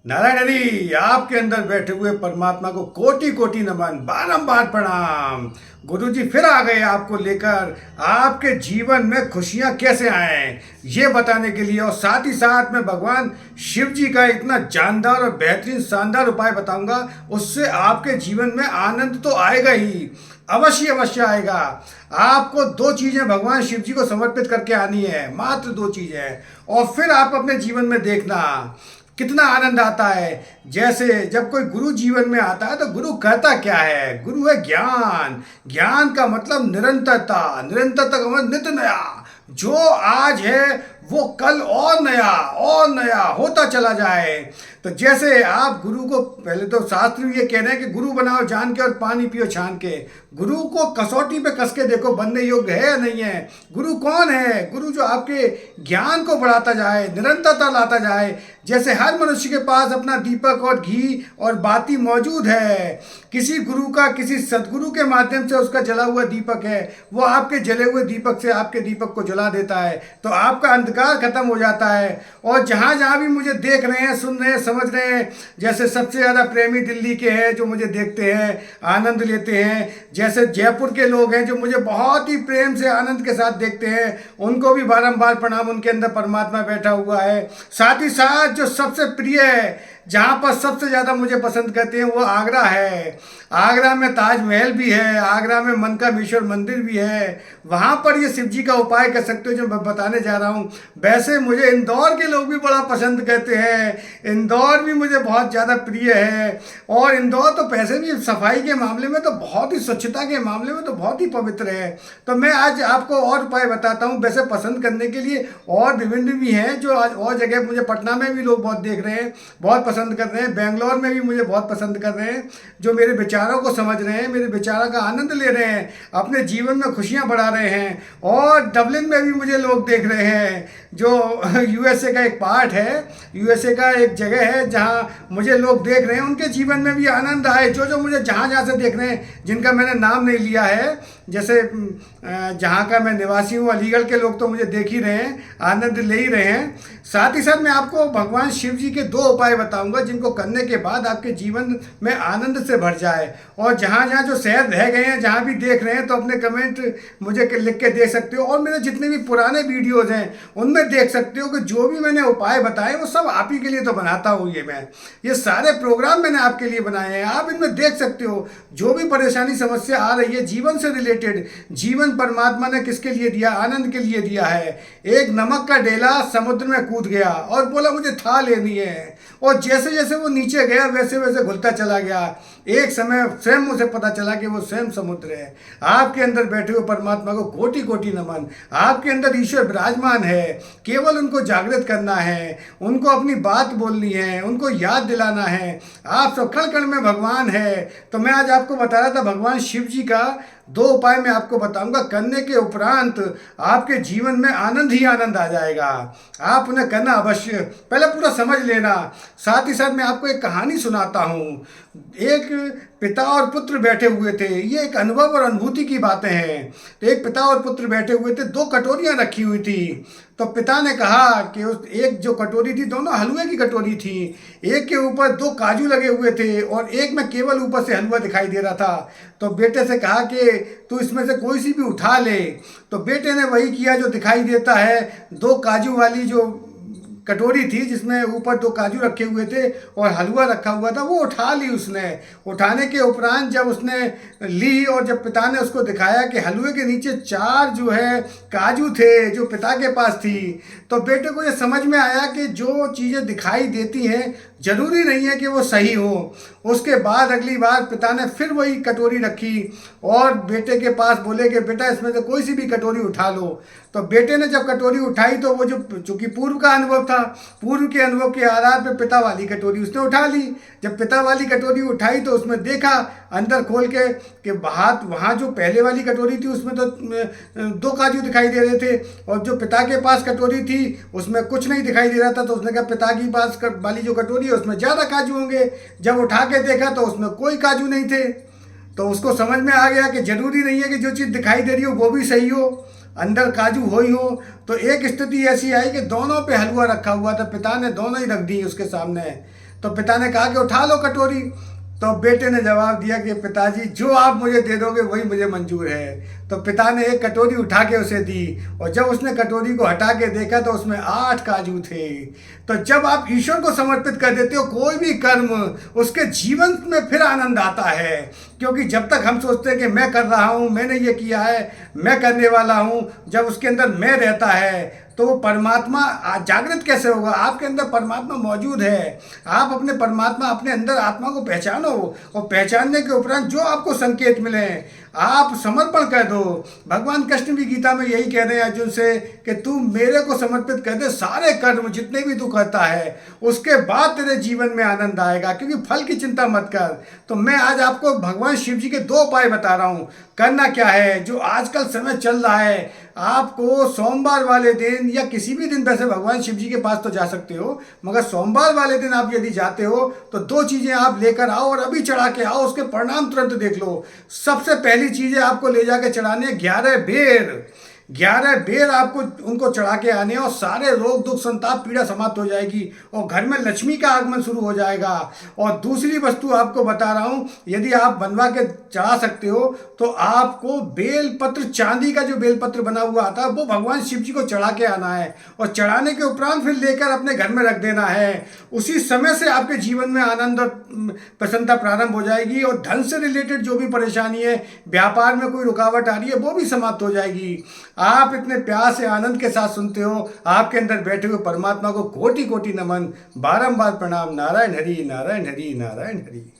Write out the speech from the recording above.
नारायण हरि, आपके अंदर बैठे हुए परमात्मा को कोटि कोटि नमन, बारंबार प्रणाम। गुरु जी फिर आ गए आपको लेकर आपके जीवन में खुशियां कैसे आए ये बताने के लिए, और साथ ही साथ में भगवान शिव जी का इतना जानदार और बेहतरीन शानदार उपाय बताऊंगा। उससे आपके जीवन में आनंद तो आएगा ही, अवश्य अवश्य आएगा। आपको दो चीजें भगवान शिव जी को समर्पित करके आनी है, मात्र दो चीजें, और फिर आप अपने जीवन में देखना कितना आनंद आता है। जैसे जब कोई गुरु जीवन में आता है तो गुरु कहता क्या है? गुरु है ज्ञान। ज्ञान का मतलब निरंतरता, निरंतरता का मतलब नित्य नया। जो आज है वो कल और नया होता चला जाए। तो जैसे आप गुरु को, पहले तो शास्त्र ये कह रहे हैं कि गुरु बनाओ जान के और पानी पियो छान के। गुरु को कसौटी पे कस के देखो बनने योग्य है या नहीं है। गुरु कौन है? गुरु जो आपके ज्ञान को बढ़ाता जाए, निरंतरता लाता जाए। जैसे हर मनुष्य के पास अपना दीपक और घी और बाती मौजूद है, किसी गुरु का, किसी सदगुरु के माध्यम से उसका जला हुआ दीपक है, वो आपके जले हुए दीपक से आपके दीपक को जला देता है, तो आपका अंधकार खत्म हो जाता है। और जहाँ जहाँ भी मुझे देख रहे हैं, सुन रहे हैं, समझ रहे हैं, जैसे सबसे ज़्यादा प्रेमी दिल्ली के हैं जो मुझे देखते हैं, आनंद लेते हैं। जैसे जयपुर के लोग हैं जो मुझे बहुत ही प्रेम से आनंद के साथ देखते हैं, उनको भी बारंबार प्रणाम। उनके अंदर परमात्मा बैठा हुआ है। साथ ही साथ जो सबसे प्रिय है, जहाँ पर सबसे ज़्यादा मुझे पसंद करते हैं, वो आगरा है। आगरा में ताजमहल भी है, आगरा में मनकामेश्वर मंदिर भी है। वहाँ पर ये शिव जी का उपाय कर सकते हो जो मैं बताने जा रहा हूँ। वैसे मुझे इंदौर के लोग भी बड़ा पसंद करते हैं, इंदौर भी मुझे बहुत ज़्यादा प्रिय है। और इंदौर तो पैसे भी, सफाई के मामले में तो बहुत ही, स्वच्छता के मामले में तो बहुत ही पवित्र है। तो मैं आज आपको और उपाय बताता हूँ। वैसे पसंद करने के लिए और विभिन्न भी हैं जो आज और जगह, मुझे पटना में भी लोग बहुत देख रहे हैं, बहुत पसंद कर रहे हैं, बेंगलोर में भी मुझे बहुत पसंद कर रहे हैं, जो मेरे विचारों को समझ रहे हैं, मेरे विचारों का आनंद ले रहे हैं, अपने जीवन में खुशियां बढ़ा रहे हैं। और डबलिन में भी मुझे लोग देख रहे हैं, जो यूएसए का एक पार्ट है, यूएसए का एक जगह है जहां मुझे लोग देख रहे हैं, उनके जीवन में भी आनंद आए। जो जो मुझे जहां जहां से देख रहे हैं, जिनका मैंने नाम नहीं लिया है, जैसे जहाँ का मैं निवासी हूँ, अलीगढ़ के लोग तो मुझे देख ही रहे हैं, आनंद ले ही रहे हैं। साथ ही साथ मैं आपको भगवान शिव जी के दो उपाय बताऊंगा जिनको करने के बाद आपके जीवन में आनंद से भर जाए। और जहाँ जहाँ जो शहर रह गए हैं, जहाँ भी देख रहे हैं, तो अपने कमेंट मुझे लिख के दे सकते हो। और मेरे जितने भी पुराने वीडियोज़ हैं उनमें देख सकते हो कि जो भी मैंने उपाय बताए वो सब आप ही के लिए तो बनाता हूँ। ये सारे प्रोग्राम मैंने आपके लिए बनाए हैं, आप इनमें देख सकते हो। जो भी परेशानी समस्या आ रही है जीवन से रिलेटेड, जीवन परमात्मा ने किसके लिए दिया? आनंद के लिए दिया है। एक नमक का डेला समुद्र में कूद गया और बोला मुझे थाह लेनी है, और जैसे जैसे वो नीचे गया वैसे वैसे घुलता चला गया। एक समय स्वयं उसे पता चला कि वो स्वयं समुद्र है। आपके अंदर बैठे हुए परमात्मा को कोटि कोटि नमन। आपके अंदर ईश्वर विराजमान है, केवल उनको जागृत करना है, उनको अपनी बात बोलनी है, उनको याद दिलाना है। आप सब कण कण में भगवान है। तो मैं आज आपको बता रहा था भगवान शिव जी का दो उपाय मैं आपको बताऊंगा, करने के उपरांत आपके जीवन में आनंद ही आनंद आ जाएगा। आप उन्हें करना अवश्य, पहले पूरा समझ लेना। साथ ही साथ मैं आपको एक कहानी सुनाता हूँ। एक पिता और पुत्र बैठे हुए थे, ये एक अनुभव और अनुभूति की बातें हैं। तो एक पिता और पुत्र बैठे हुए थे, दो कटोरियाँ रखी हुई थी। तो पिता ने कहा कि उस एक जो कटोरी थी, दोनों हलवे की कटोरी थी, एक के ऊपर दो काजू लगे हुए थे और एक में केवल ऊपर से हलवा दिखाई दे रहा था। तो बेटे से कहा कि तू इसमें से कोई सी भी उठा ले। तो बेटे ने वही किया जो दिखाई देता है। दो काजू वाली जो कटोरी थी जिसमें ऊपर दो काजू रखे हुए थे और हलवा रखा हुआ था, वो उठा ली उसने। उठाने के उपरांत जब उसने ली और जब पिता ने उसको दिखाया कि हलवे के नीचे चार जो है काजू थे जो पिता के पास थी, तो बेटे को ये समझ में आया कि जो चीज़ें दिखाई देती हैं जरूरी नहीं है कि वो सही हो। उसके बाद अगली बार पिता ने फिर वही कटोरी रखी और बेटे के पास बोले कि बेटा इसमें से कोई सी भी कटोरी उठा लो। तो बेटे ने जब कटोरी उठाई तो वो जो चूंकि पूर्व का अनुभव था, पूर्व के अनुभव के आधार पर पिता वाली कटोरी उसने उठा ली। जब पिता वाली कटोरी उठाई तो उसमें देखा अंदर खोल के कि हाथ वहाँ जो पहले वाली कटोरी थी उसमें तो दो काजू दिखाई दे रहे थे, और जो पिता के पास कटोरी थी उसमें कुछ नहीं दिखाई दे रहा था। तो उसने कहा पिता की पास वाली जो कटोरी है उसमें ज़्यादा काजू होंगे। जब उठा के देखा तो उसमें कोई काजू नहीं थे। तो उसको समझ में आ गया कि जरूरी नहीं है कि जो चीज़ दिखाई दे रही हो वो भी सही हो, अंदर काजू हो ही हो। तो एक स्थिति ऐसी आई कि दोनों पे हलवा रखा हुआ था, पिता ने दोनों ही रख दी उसके सामने। तो पिता ने कहा कि उठा लो कटोरी। तो बेटे ने जवाब दिया कि पिताजी जो आप मुझे दे दोगे वही मुझे मंजूर है। तो पिता ने एक कटोरी उठा के उसे दी, और जब उसने कटोरी को हटा के देखा तो उसमें 8 काजू थे। तो जब आप ईश्वर को समर्पित कर देते हो कोई भी कर्म, उसके जीवन में फिर आनंद आता है। क्योंकि जब तक हम सोचते हैं कि मैं कर रहा हूँ, मैंने ये किया है, मैं करने वाला हूँ, जब उसके अंदर मैं रहता है तो वो परमात्मा जागृत कैसे होगा? आपके अंदर परमात्मा मौजूद है। आप अपने परमात्मा, अपने अंदर आत्मा को पहचानो, और पहचानने के उपरांत जो आपको संकेत मिले आप समर्पण कर दो। भगवान कृष्ण भी गीता में यही कह रहे हैं अर्जुन से कि तू मेरे को समर्पित कर दे, सारे कर्म जितने भी तू करता है, उसके बाद तेरे जीवन में आनंद आएगा, क्योंकि फल की चिंता मत कर। तो मैं आज आपको भगवान शिव जी के 2 उपाय बता रहा हूँ। करना क्या है, जो आजकल समय चल रहा है, आपको सोमवार वाले दिन या किसी भी दिन, वैसे भगवान शिव जी के पास तो जा सकते हो, मगर सोमवार वाले दिन आप यदि जाते हो तो 2 चीज़ें आप लेकर आओ और अभी चढ़ा के आओ, उसके परिणाम तुरंत देख लो। सबसे पहली चीज़ें आपको ले जाके चढ़ाने 11 बेर। 11 बेर आपको उनको चढ़ा के आने, और सारे रोग दुख संताप पीड़ा समाप्त हो जाएगी, और घर में लक्ष्मी का आगमन शुरू हो जाएगा। और दूसरी वस्तु आपको बता रहा हूँ, यदि आप बनवा के चढ़ा सकते हो तो आपको बेलपत्र, चांदी का जो बेलपत्र बना हुआ आता है, वो भगवान शिव जी को चढ़ा के आना है, और चढ़ाने के उपरांत फिर लेकर अपने घर में रख देना है। उसी समय से आपके जीवन में आनंद और प्रसन्नता प्रारंभ हो जाएगी, और धन से रिलेटेड जो भी परेशानी है, व्यापार में कोई रुकावट आ रही है, वो भी समाप्त हो जाएगी। आप इतने प्यार से आनंद के साथ सुनते हो, आपके अंदर बैठे हुए परमात्मा को कोटि कोटि नमन, बारंबार प्रणाम। नारायण हरि, नारायण हरि, नारायण हरि।